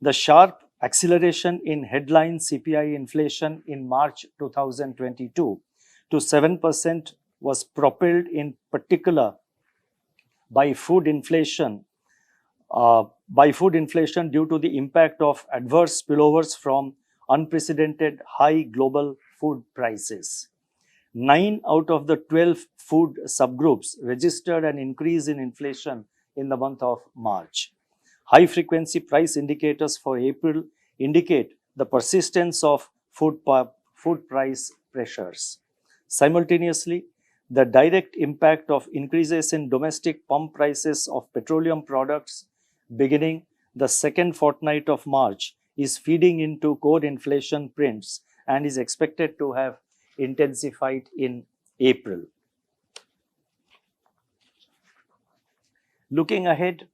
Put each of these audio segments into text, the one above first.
The sharp acceleration in headline CPI inflation in March 2022 to 7% was propelled in particular by food inflation due to the impact of adverse spillovers from unprecedented high global food prices. 9 out of the 12 food subgroups registered an increase in inflation in the month of March. High-frequency price indicators for April indicate the persistence of food price pressures. Simultaneously, the direct impact of increases in domestic pump prices of petroleum products beginning the second fortnight of March is feeding into core inflation prints and is expected to have intensified in April. Looking ahead,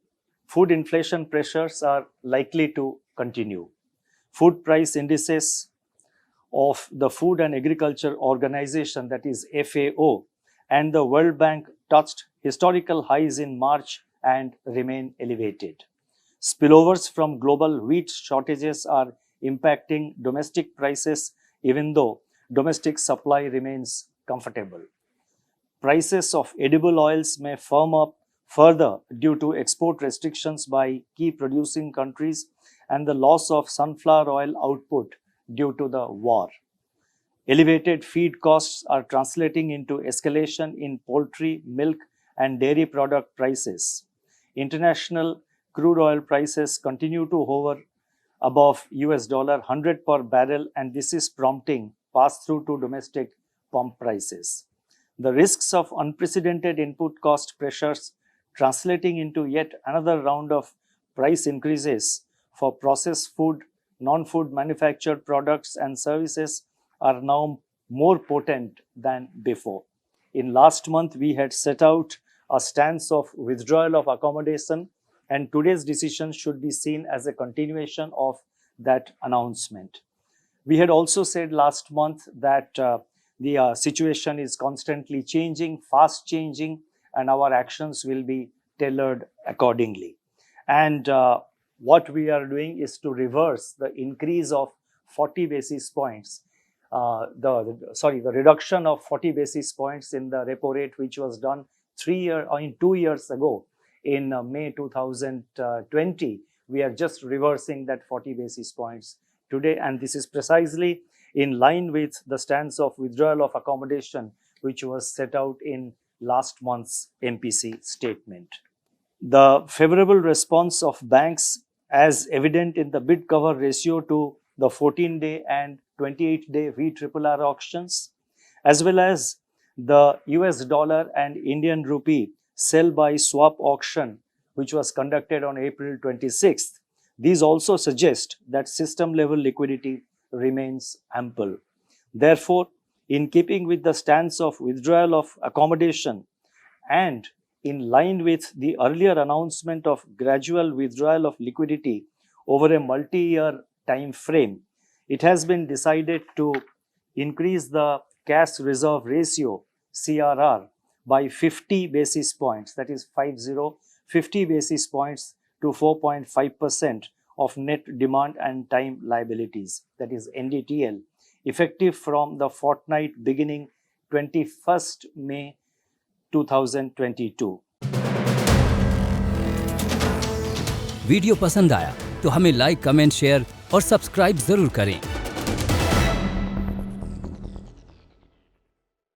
food inflation pressures are likely to continue. Food price indices of the Food and Agriculture Organization, that is FAO, and the World Bank touched historical highs in March and remain elevated. Spillovers from global wheat shortages are impacting domestic prices, even though domestic supply remains comfortable. Prices of edible oils may firm up further due to export restrictions by key producing countries and the loss of sunflower oil output due to the war. Elevated feed costs are translating into escalation in poultry, milk, and dairy product prices. International crude oil prices continue to hover above $100 per barrel, and this is prompting pass-through to domestic pump prices. The risks of unprecedented input cost pressures translating into yet another round of price increases for processed food, non-food manufactured products and services are now more potent than before. In last month, we had set out a stance of withdrawal of accommodation, and today's decision should be seen as a continuation of that announcement. We had also said last month that the situation is constantly changing, fast changing, and our actions will be tailored accordingly. And what we are doing is to reverse the increase of 40 basis points, the reduction of 40 basis points in the repo rate, which was done 2 years ago in May 2020. We are just reversing that 40 basis points today, and this is precisely in line with the stance of withdrawal of accommodation, which was set out in last month's MPC statement. The favorable response of banks, as evident in the bid cover ratio to the 14-day and 28-day VRRR auctions, as well as the US dollar and Indian rupee sell by swap auction, which was conducted on April 26th. These also suggest that system level liquidity remains ample. Therefore, in keeping with the stance of withdrawal of accommodation and in line with the earlier announcement of gradual withdrawal of liquidity over a multi-year time frame, it has been decided to increase the cash reserve ratio CRR by 50 basis points, that is 50 basis points to 4.5% of net demand and time liabilities, that is NDTL, effective from the fortnight beginning 21st May 2022. Video पसंद आया तो हमें like, comment, share और subscribe जरूर करें।